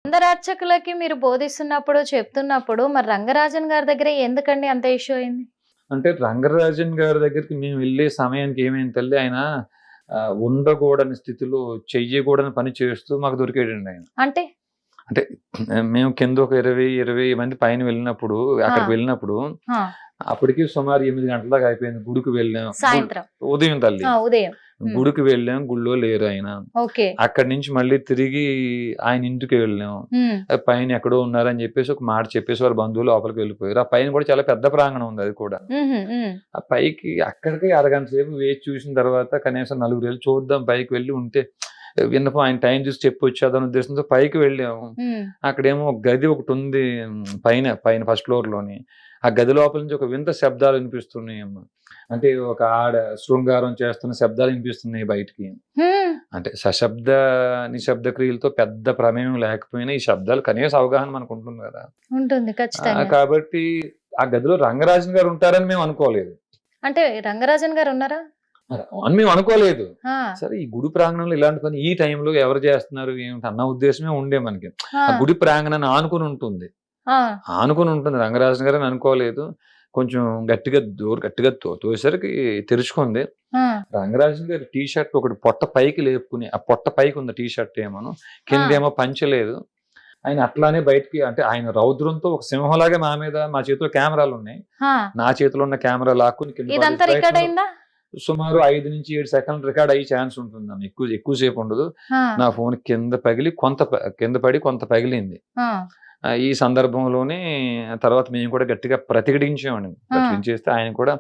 అందరు అర్చకులకి మీరు బోధిస్తున్నప్పుడు చెప్తున్నప్పుడు మరి రంగరాజన్ గారి దగ్గర ఎందుకండి అంత ఇష్యూ అయింది? అంటే రంగరాజన్ గారి దగ్గరికి మేము వెళ్ళే సమయానికి ఏమైంది తల్లి, ఆయన ఉండకూడని స్థితిలో చెయ్యకూడని పని చేస్తూ మాకు దొరికాడండి ఆయన. అంటే అంటే మేము కింద ఒక 20 మంది పైన వెళ్ళినప్పుడు, అక్కడికి వెళ్ళినప్పుడు అప్పటికి సుమారు 8 గంటల దాకా అయిపోయింది. గుడికి వెళ్ళాం, సాయంత్రం ఉదయం తల్లి ఉదయం గుడికి వెళ్ళాం, గుడిలో లేరు ఆయన. అక్కడి నుంచి మళ్ళీ తిరిగి ఆయన ఇంటికి వెళ్ళాం. పైన ఎక్కడో ఉన్నారని చెప్పేసి ఒక మాట చెప్పేసి వారి బంధువులు లోపలికి వెళ్ళిపోయారు. ఆ పైన కూడా చాలా పెద్ద ప్రాంగణం ఉంది, అది కూడా. ఆ పైకి అక్కడికి అరగంట సేపు వేచి చూసిన తర్వాత కనీసం 4 వెళ్ళి చూద్దాం పైకి వెళ్ళి ఉంటే విన్నపం, ఆయన టైం చూసి చెప్పి వచ్చేదని ఉద్దేశంతో పైకి వెళ్ళాము. అక్కడేమో ఒక గది ఒకటి ఉంది పైన ఫస్ట్ ఫ్లోర్ లోని. ఆ గది లోపల నుంచి ఒక వింత శబ్దాలు వినిపిస్తున్నాయి అమ్మ. అంటే ఒక ఆడ శృంగారం చేస్తున్న శబ్దాలు వినిపిస్తున్నాయి బయటికి. అంటే సశబ్ద నిశ్శబ్ద క్రియలతో పెద్ద ప్రమేయం లేకపోయినా ఈ శబ్దాలు కనీసం అవగాహన మనకు ఉంటుంది కదా, ఉంటుంది ఖచ్చితంగా. కాబట్టి ఆ గదిలో రంగరాజన్ గారు ఉంటారని మేము అనుకోలేదు. అంటే రంగరాజన్ గారు ఉన్నారా అని మేము అనుకోలేదు. సరే, ఈ గుడి ప్రాంగణంలో ఇలాంటి పని ఈ టైంలో ఎవరు చేస్తున్నారు ఏమిటి అన్న ఉద్దేశమే ఉండే మనకి. ఆ గుడి ప్రాంగణాన్ని ఆనుకుని ఉంటుంది రంగరాజన్ గారు అని అనుకోలేదు. కొంచెం గట్టిగా తోసరికి తెరుచుకుంది. రంగరాజన్ గారి టీ షర్ట్ ఒకటి పొట్ట పైకి లేపుకుని, ఆ పొట్ట పైకి ఉంది టీ షర్ట్ ఏమోను, కిందేమో పంచలేదు. ఆయన అట్లానే బయటికి, అంటే ఆయన రౌద్రంతో ఒక సింహంలాగే మా చేతిలో కెమెరాలు ఉన్నాయి, నా చేతిలో ఉన్న కెమెరా లాక్కుని సుమారు 5 నుంచి 7 సెకండ్లు రికార్డ్ అయ్యే ఛాన్స్ ఉంటుంది. ఎక్కువసేపు ఉండదు. నా ఫోన్ కింద పడి కొంత పగిలింది. ఈ సందర్భంలోనే తర్వాత మేము కూడా గట్టిగా ప్రతిఘటించామండి. ప్రతిఘటించేస్తే ఆయన కూడా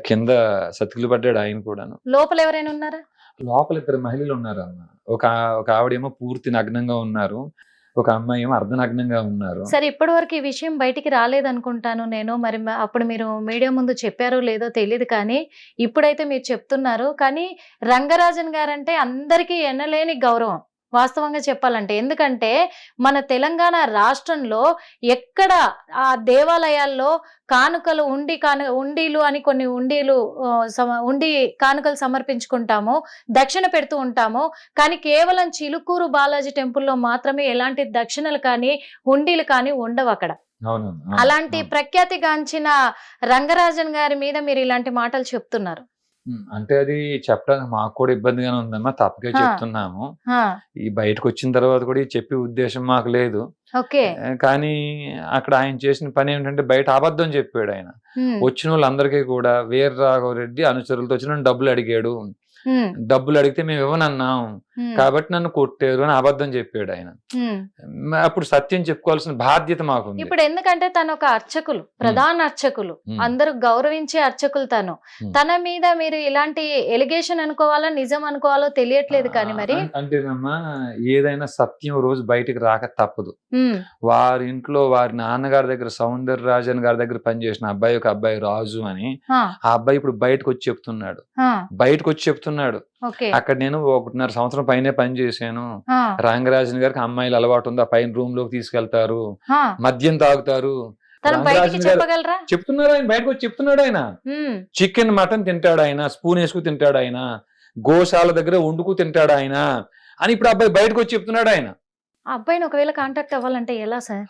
కింద సతికిలు పడ్డాడు. ఆయన కూడా. లోపల ఎవరైనా ఉన్నారా? లోపల 2 మహిళలు ఉన్నారు అన్న. ఒక ఆవిడేమో పూర్తి నగ్నంగా ఉన్నారు, ఒక అమ్మాయి ఏమో అర్ధనగ్నంగా ఉన్నారు. సరే, ఇప్పటి వరకు ఈ విషయం బయటికి రాలేదనుకుంటాను నేను. మరి అప్పుడు మీరు మీడియా ముందు చెప్పారో లేదో తెలియదు, కానీ ఇప్పుడైతే మీరు చెప్తున్నారు. కానీ రంగరాజన్ గారంటే అందరికీ ఎన్నలేని గౌరవం వాస్తవంగా చెప్పాలంటే. ఎందుకంటే మన తెలంగాణ రాష్ట్రంలో ఎక్కడ ఆ దేవాలయాల్లో కానుకలు ఉండీలు అని కొన్ని ఉండి కానుకలు సమర్పించుకుంటాము, దక్షిణ పెడుతూ ఉంటాము. కానీ కేవలం చిలుకూరు బాలాజీ టెంపుల్లో మాత్రమే ఎలాంటి దక్షిణలు కానీ ఉండీలు కానీ ఉండవు అక్కడ. అలాంటి ప్రఖ్యాతిగాంచిన రంగరాజన్ గారి మీద మీరు ఇలాంటి మాటలు చెప్తున్నారు అంటే అది చెప్పడానికి మాకు కూడా ఇబ్బందిగానే ఉందమ్మా, తప్పకే చెప్తున్నాము. ఈ బయటకు వచ్చిన తర్వాత కూడా చెప్పే ఉద్దేశం మాకు లేదు. కానీ అక్కడ ఆయన చేసిన పని ఏంటంటే బయట అబద్ధం చెప్పాడు. ఆయన వచ్చిన వాళ్ళందరికీ కూడా వీర రాఘవరెడ్డి అనుచరులతో వచ్చి డబ్బులు అడిగాడు, డబ్బులు అడిగితే మేము ఇవ్వనన్నాం కాబట్టి నన్ను కొట్టారు అని అబద్ధం చెప్పాడు ఆయన. అప్పుడు సత్యం చెప్పుకోవాల్సిన బాధ్యత మాకు. ఇప్పుడు ఎందుకంటే తను ఒక అర్చకులు, ప్రధాన అర్చకులు, అందరూ గౌరవించే అర్చకులు. తన మీద మీరు ఇలాంటి ఎలిగేషన్ అనుకోవాలో నిజం అనుకోవాలో తెలియట్లేదు. కానీ మరి అంటేనమ్మా, ఏదైనా సత్యం రోజు బయటికి రాక తప్పదు. వారి ఇంట్లో వారి నాన్నగారి దగ్గర సౌందరరాజన్ గారి దగ్గర పనిచేసిన ఒక అబ్బాయి రాజు అని, ఆ అబ్బాయి ఇప్పుడు బయటకు వచ్చి చెప్తున్నాడు. అక్కడ నేను 1.5 సంవత్సరం పైనే పని చేశాను. రంగరాజన్ గారికి అమ్మాయిలు అలవాటు ఉంది, ఆ పైన రూమ్ లోకి తీసుకెళ్తారు, మద్యం తాగుతారు. చెప్తున్నారు ఆయన, బయటకు వచ్చి చెప్తున్నాడు ఆయన. చికెన్ మటన్ తింటాడు ఆయన, స్పూన్ వేసుకు తింటాడు ఆయన, గోశాల దగ్గర వండుకు తింటాడు ఆయన అని ఇప్పుడు అబ్బాయి బయటకు వచ్చి చెప్తున్నాడు ఆయన. అబ్బాయిని ఒకవేళ కాంటాక్ట్ అవ్వాలంటే ఎలా సార్?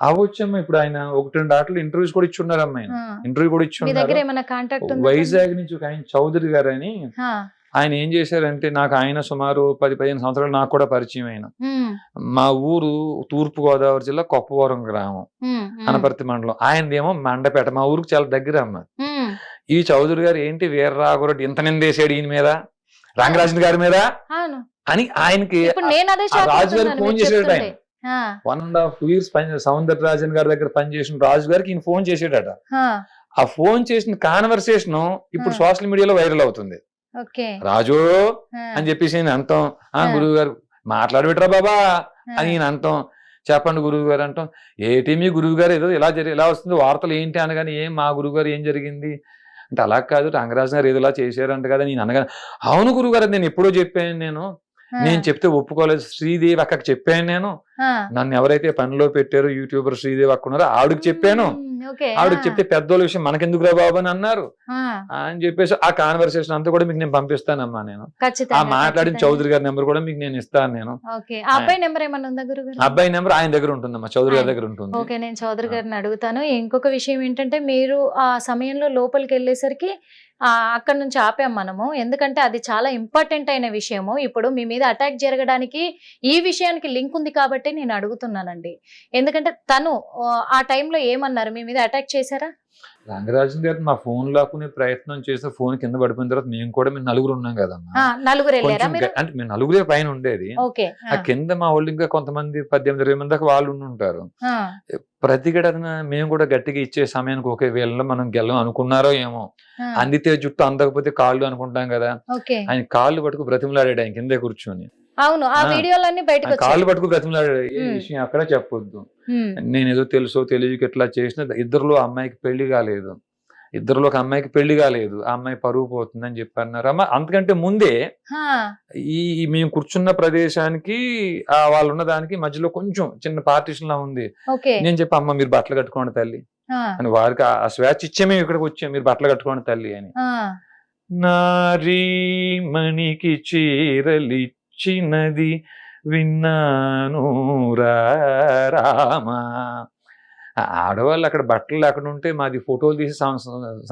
అవ్వచ్చమ్మా. ఇప్పుడు ఆయన 1-2 ఆటలు ఇంటర్వ్యూస్ కూడా ఇచ్చున్నారు. అమ్మాయి ఇంటర్వ్యూ కూడా ఇచ్చున్నారు. వైజాగ్ నుంచి ఒక ఆయన చౌదరి గారు అని, ఆయన ఏం చేశారంటే, నాకు ఆయన సుమారు 10-15 సంవత్సరాలు నాకు కూడా పరిచయం. ఆయన మా ఊరు తూర్పు గోదావరి జిల్లా కొప్పవరం గ్రామం, అనపర్తి మండలం. ఆయనదేమో మండపేట, మా ఊరికి చాలా దగ్గర అమ్మ. ఈ చౌదరి గారు ఏంటి వీర రాఘవరెడ్డి ఇంత నిందేశాడు ఈయన మీద, రంగరాజన్ గారి మీద అని ఆయనకి రాజు గారికి ఫోన్ చేసాడు. ఆయన 1.5 years సౌందరరాజన్ గారి దగ్గర పనిచేసిన రాజు గారికి ఈయన ఫోన్ చేసాడట. ఆ ఫోన్ చేసిన కాన్వర్సేషన్ ఇప్పుడు సోషల్ మీడియాలో వైరల్ అవుతుంది. రాజు అని చెప్పేసి అంటాం, గురువు గారు మాట్లాడబెట్టరా బాబా అని ఈయన అంటాం. చెప్పండి గురువు గారు అంటాం. ఏటి మీ గురువు గారు ఏదో ఇలా వస్తుంది వార్తలు ఏంటి అనగానే, ఏం మా గురువు గారు ఏం జరిగింది అంటే, అలా కాదు రంగరాజన్ గారు ఏదో ఇలా చేశారంట కదా నేను అనగానే, అవును గురువు గారు నేను ఎప్పుడో చెప్పాను, నేను నేను చెప్తే ఒప్పుకోలేదు. శ్రీదేవి అక్కకి చెప్పాను నేను, నన్ను ఎవరైతే పనిలో పెట్టారో యూట్యూబర్ శ్రీదేవి అక్క ఉన్నారో ఆవిడకి చెప్పాను. ఆవిడకి చెప్తే పెద్దోళ్ళ విషయం మనకెందుకు రా బాబు అని అన్నారు అని చెప్పేసి ఆ కాన్వర్సేషన్ అంతా కూడా మీకు నేను పంపిస్తానమ్మా. నేను ఆ మాట్లాడిన చౌదరి గారి నెంబర్ కూడా మీకు నేను ఇస్తాను. నేను అబ్బాయి నెంబర్ ఆయన దగ్గర ఉంటుందమ్మా, చౌదరి గారి దగ్గర ఉంటుంది. ఓకే, నేను చౌదరి గారిని అడుగుతాను. ఇంకొక విషయం ఏంటంటే మీరు ఆ సమయంలో లోపలికి వెళ్ళేసరికి అక్కడ నుంచి ఆపాం మనము, ఎందుకంటే అది చాలా ఇంపార్టెంట్ అయిన విషయము. ఇప్పుడు మీ మీద అటాక్ జరగడానికి ఈ విషయానికి లింక్ ఉంది కాబట్టి నేను అడుగుతున్నానండి. ఎందుకంటే తను ఆ టైంలో ఏమన్నారు, మీ మీద అటాక్ చేశారా? రంగరాజన్ గారు మా ఫోన్ లాక్కునే ప్రయత్నం చేస్తే ఫోన్ కింద పడిపోయిన తర్వాత మేము కూడా మేము నలుగురు ఉన్నాం కదమ్మా. నలుగురు అంటే మేము నలుగురే పైన ఉండేది. ఆ కింద మా వాళ్ళు ఇంకా కొంతమంది 18-20 మంది దాకా వాళ్ళు ఉంటారు. ప్రతిఘటన మేము కూడా గట్టిగా ఇచ్చే సమయానికి ఒకే వీళ్ళలో మనం గెలం అనుకున్నారో ఏమో, అందితే జుట్టు అందకపోతే కాళ్ళు అనుకుంటాం కదా. ఆయన కాళ్ళు పట్టుకు బ్రతిమలాడాడు ఆయన కిందే కూర్చొని. అవును, ఆ వీడియోలన్నీ బయటకు కాళ్ళు పట్టుకు బ్రతిమలాడాడు. ఏ విషయం అక్కడ చెప్పొద్దు, నేను ఏదో తెలుసో తెలియక ఎట్లా చేసిన. ఇద్దరులో అమ్మాయికి పెళ్లి కాలేదు, ఇద్దరులో ఒక అమ్మాయికి పెళ్లి కాలేదు, ఆ అమ్మాయి పరువు పోతుందని చెప్పి అన్నారు. అమ్మ అంతకంటే ముందే ఈ మేము కూర్చున్న ప్రదేశానికి వాళ్ళు ఉన్న దానికి మధ్యలో కొంచెం చిన్న పార్టీషన్ లా ఉంది. నేను చెప్పి అమ్మ మీరు బట్టలు కట్టుకోండి తల్లి అని, వారికి ఆ స్వేచ్ఛ ఇచ్చే మేము ఇక్కడికి వచ్చాం, మీరు బట్టలు కట్టుకోండి తల్లి అని. నారీ మణికి చీరలి చిన్నది విన్నాను రామా. ఆడవాళ్ళు అక్కడ బట్టలు అక్కడ ఉంటే మాది ఫోటోలు తీసి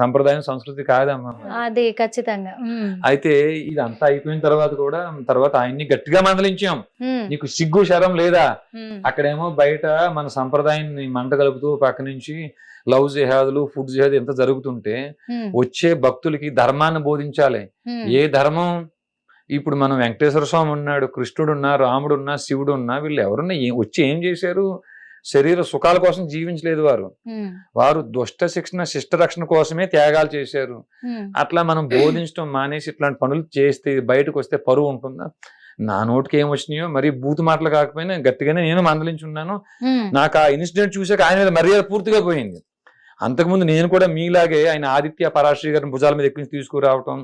సంప్రదాయం సంస్కృతి కాదమ్మా అది ఖచ్చితంగా. అయితే ఇదంతా అయిపోయిన తర్వాత కూడా ఆయన్ని గట్టిగా మందలించాం, నీకు సిగ్గు శరం లేదా? అక్కడేమో బయట మన సంప్రదాయాన్ని మంట కలుపుతూ పక్క నుంచి లవ్ జిహాదులు ఫుడ్ జిహాద్ ఎంత జరుగుతుంటే వచ్చే భక్తులకి ధర్మాన్ని బోధించాలి. ఏ ధర్మం? ఇప్పుడు మనం వెంకటేశ్వర స్వామి ఉన్నాడు, కృష్ణుడు ఉన్నా, రాముడు ఉన్నా, శివుడు ఉన్నా, వీళ్ళు ఎవరున్నా వచ్చి ఏం చేశారు? శరీర సుఖాల కోసం జీవించలేదు వారు దుష్ట శిక్షణ శిష్ట రక్షణ కోసమే త్యాగాలు చేశారు. అట్లా మనం బోధించడం మానేసి ఇట్లాంటి పనులు చేస్తే బయటకు వస్తే పరువు ఉంటుందా? నా నోటికి ఏం వచ్చినాయో మరి బూతు మాటలు కాకపోయినా గట్టిగానే నేను మందలించున్నాను. నాకు ఆ ఇన్సిడెంట్ చూసాక ఆయన మీద మర్యాద పూర్తిగా పోయింది. అంతకుముందు నేను కూడా మీలాగే ఆయన ఆదిత్య పరాశ్రీ గారిని భుజాల మీద ఎక్కించి తీసుకురావటం,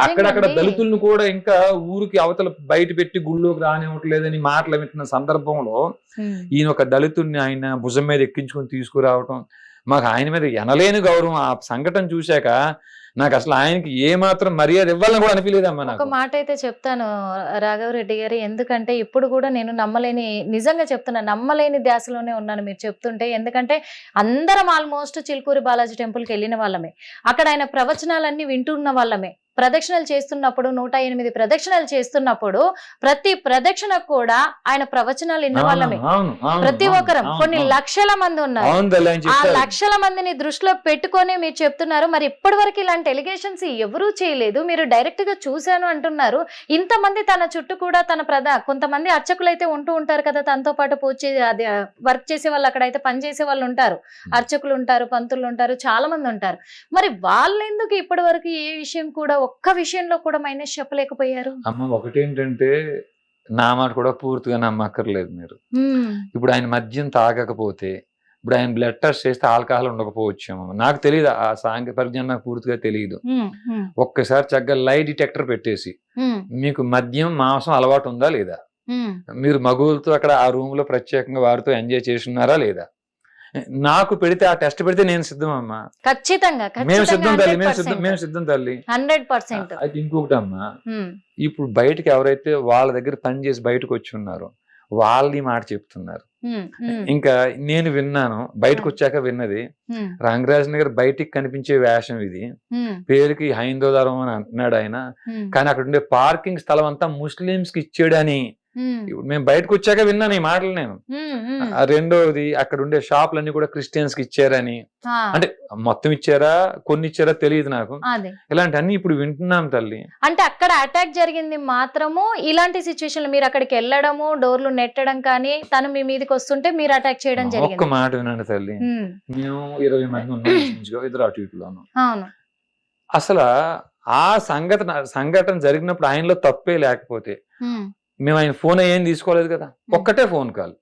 అక్కడక్కడ దళితులను కూడా ఇంకా ఊరికి అవతల బయట పెట్టి గుళ్ళోకి రానివ్వట్లేదని మాటలు వింటున్న సందర్భంలో ఈయన ఒక దళితుడిని ఆయన భుజం మీద ఎక్కించుకొని తీసుకురావటం, మాకు ఆయన మీద ఎనలేని గౌరవం. ఆ సంఘటన చూశాక నాకు అసలు ఆయనకి ఏ మాత్రం మర్యాద ఇవ్వాలని కూడా అనిపించలేదమ్మా. ఒక మాట అయితే చెప్తాను రాఘవరెడ్డి గారు, ఎందుకంటే ఇప్పుడు కూడా నేను నిజంగా చెప్తున్నా, నమ్మలేని ధ్యాసలోనే ఉన్నాను మీరు చెప్తుంటే. ఎందుకంటే అందరం ఆల్మోస్ట్ చిలుకూరి బాలాజీ టెంపుల్కి వెళ్ళిన వాళ్ళమే, అక్కడ ఆయన ప్రవచనాలన్నీ వింటున్న వాళ్ళమే. ప్రదక్షిణలు చేస్తున్నప్పుడు 108 ప్రదక్షిణలు చేస్తున్నప్పుడు ప్రతి ప్రదక్షిణకు కూడా ఆయన ప్రవచనాలు విన్న వాళ్ళమే ప్రతి ఒక్కరం. కొన్ని లక్షల మంది ఉన్నారు, ఆ లక్షల మందిని దృష్టిలో పెట్టుకొని మీరు చెప్తున్నారు. మరి ఇప్పటి వరకు ఇలాంటి ఎలిగేషన్స్ ఎవరూ చేయలేదు, మీరు డైరెక్ట్ గా చూశాను అంటున్నారు. ఇంతమంది తన చుట్టూ కూడా కొంతమంది అర్చకులు అయితే ఉంటూ ఉంటారు కదా, తనతో పాటు అది వర్క్ చేసే వాళ్ళు, అక్కడైతే పని చేసే వాళ్ళు ఉంటారు, అర్చకులు ఉంటారు, పంతులు ఉంటారు, చాలా మంది ఉంటారు. మరి వాళ్ళు ఎందుకు ఇప్పటి వరకు ఏ విషయం కూడా ఒక్క విషయంలో కూడా మైనస్ చెప్పలేకపోయారు? అమ్మ ఒకటేంటంటే నా మాట కూడా పూర్తిగా నమ్మక్కర్లేదు మీరు. ఇప్పుడు ఆయన మద్యం తాగకపోతే, ఇప్పుడు ఆయన బ్లడ్ టెస్ట్ చేస్తే ఆల్కహాల్ ఉండకపోవచ్చేమో, నాకు తెలియదు. ఆ సాంఘిక పరిజ్ఞానం నాకు పూర్తిగా తెలియదు. ఒక్కసారి చక్కగా లై డిటెక్టర్ పెట్టేసి మీకు మద్యం మాంసం అలవాటు ఉందా లేదా, మీరు మగువులతో అక్కడ ఆ రూమ్ లో ప్రత్యేకంగా వారితో ఎంజాయ్ చేస్తున్నారా లేదా, నాకు పెడితే ఆ టెస్ట్ పెడితే నేను సిద్ధం అమ్మా. ఖచ్చితంగా మేము సిద్ధం తల్లి, మేము సిద్ధం తల్లి 100%. అయితే ఇంకొకటి అమ్మా, ఇప్పుడు బయటకు ఎవరైతే వాళ్ళ దగ్గర పని చేసి బయటకు వచ్చి ఉన్నారో వాళ్ళు ఈ మాట చెప్తున్నారు. ఇంకా నేను విన్నాను, బయటకు వచ్చాక విన్నది, రంగరాజన్ గారు బయటికి కనిపించే వేషం ఇది, పేరుకి హైందోదారం అని అంటున్నాడు ఆయన, కానీ అక్కడ ఉండే పార్కింగ్ స్థలం అంతా ముస్లింస్ కి ఇచ్చాడని మేము బయటకు వచ్చాక విన్నాను ఈ మాటలు నేను. రెండోది అక్కడ ఉండే షాపులన్నీ కూడా క్రిస్టియన్స్ కి ఇచ్చారని, అంటే మొత్తం ఇచ్చారా కొన్ని ఇచ్చారా తెలియదు నాకు. ఇలాంటి అన్ని ఇప్పుడు వింటున్నాం తల్లి. అంటే అక్కడ అటాక్ జరిగింది మాత్రము ఇలాంటి సిచ్యువేషన్, మీరు అక్కడికి వెళ్ళడము, డోర్లు నెట్టడం కానీ, తను మీ మీదకి వస్తుంటే మీరు అటాక్ చేయడం జరిగింది. ఒక్క మాట వినండి తల్లి, మేము 20 మంది ఉన్నాం, ఇద్దరు అటు ఇటులోను. అసలు ఆ సంఘటన జరిగినప్పుడు ఆయనలో తప్పే లేకపోతే మేము ఆయన ఫోన్ ఏం తీసుకోలేదు కదా, ఒక్కటే ఫోన్ కాల్.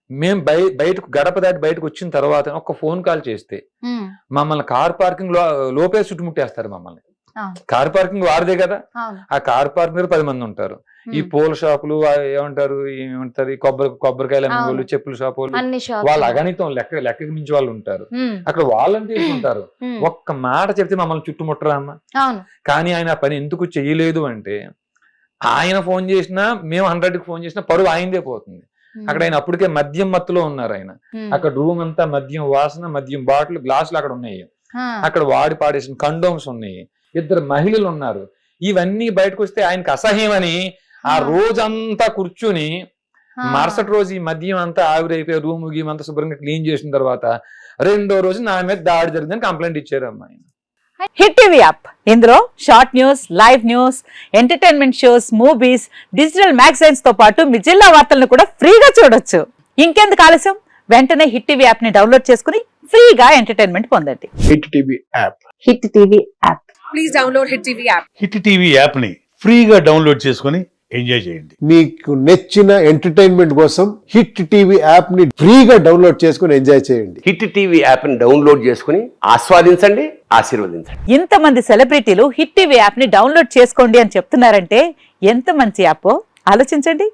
మేము బయటకు గడప దాటి బయటకు వచ్చిన తర్వాత ఒక్క ఫోన్ కాల్ చేస్తే మమ్మల్ని కార్ పార్కింగ్ లోపే చుట్టుముట్టేస్తారు మమ్మల్ని. కార్ పార్కింగ్ వారిదే కదా, అవును. ఆ కార్ పార్కింగ్ 10 మంది ఉంటారు. ఈ పూల షాపులు ఏమంటారు ఈ కొబ్బరికాయలు అమ్మే వాళ్ళు, చెప్పుల షాపు వాళ్ళు అగణితం లెక్కకి మించి వాళ్ళు ఉంటారు. అక్కడ వాళ్ళని తీసుకుంటారు. ఒక్క మాట చెప్తే మమ్మల్ని చుట్టుముట్టరా అమ్మ. కానీ ఆయన ఆ పని ఎందుకు చెయ్యలేదు అంటే, ఆయన ఫోన్ చేసినా మేము 100కి ఫోన్ చేసినా పరువు ఆయనదే పోతుంది. అక్కడ ఆయన అప్పటికే మద్యం మత్తులో ఉన్నారు. ఆయన అక్కడ రూమ్ అంతా మద్యం వాసన, మద్యం బాటిల్, గ్లాసులు అక్కడ ఉన్నాయి. అక్కడ వాడి పాడేసిన కండోమ్స్ ఉన్నాయి. 2 మహిళలు ఉన్నారు. ఇవన్నీ బయటకు వస్తే ఆయనకు అసహ్యమని ఆ రోజంతా కూర్చుని మరుసటి రోజు ఈ మద్యం అంతా ఆవిరైపోయి రూమ్ గీమ్ అంతా శుభ్రంగా క్లీన్ చేసిన తర్వాత 2వ రోజు నా మీద దాడి జరిగిందని కంప్లైంట్ ఇచ్చారు అమ్మాయి. హిట్ టీవీ యాప్, ఇందులో short news, live news, entertainment shows, movies, digital magazines తో పాటు మీ జిల్లా వార్తలను కూడా ఫ్రీగా చూడొచ్చు. ఇంకెందుకు ఆలస్యం, వెంటనే హిట్ టీవీ యాప్ ని డౌన్లోడ్ చేసుకుని ఫ్రీగా ఎంటర్టైన్మెంట్ పొందండి. Hit TV app. Hit TV app. Please download hit TV app. Hit TV app ని ఫ్రీగా డౌన్లోడ్ చేసుకుని ఎంజాయ్ చేయండి. మీకు నచ్చిన ఎంటర్టైన్మెంట్ కోసం హిట్ టీవీ యాప్ ని ఫ్రీగా డౌన్లోడ్ చేసుకుని ఎంజాయ్ చేయండి. హిట్ టీవీ యాప్ ని డౌన్లోడ్ చేసుకుని ఆస్వాదించండి, ఆశీర్వదించండి. ఇంతమంది సెలబ్రిటీలు హిట్ టీవీ యాప్ ని డౌన్లోడ్ చేసుకోండి అని చెప్తున్నారంటే ఎంత మంచి యాప్ ఆలోచించండి.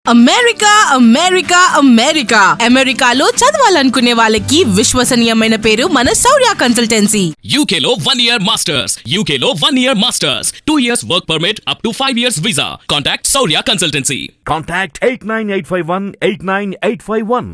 అమెరికా అమెరికా అమెరికా అమెరికాలో చదవాలనుకునే వాళ్ళకి విశ్వసనీయమైన పేరు మన శౌర్య కన్సల్టెన్సీ. UK లో 1 year masters. UK లో 1 year masters. 2 years work permit up to 5 years visa. Contact Saurya Consultancy. Contact 89851 89851.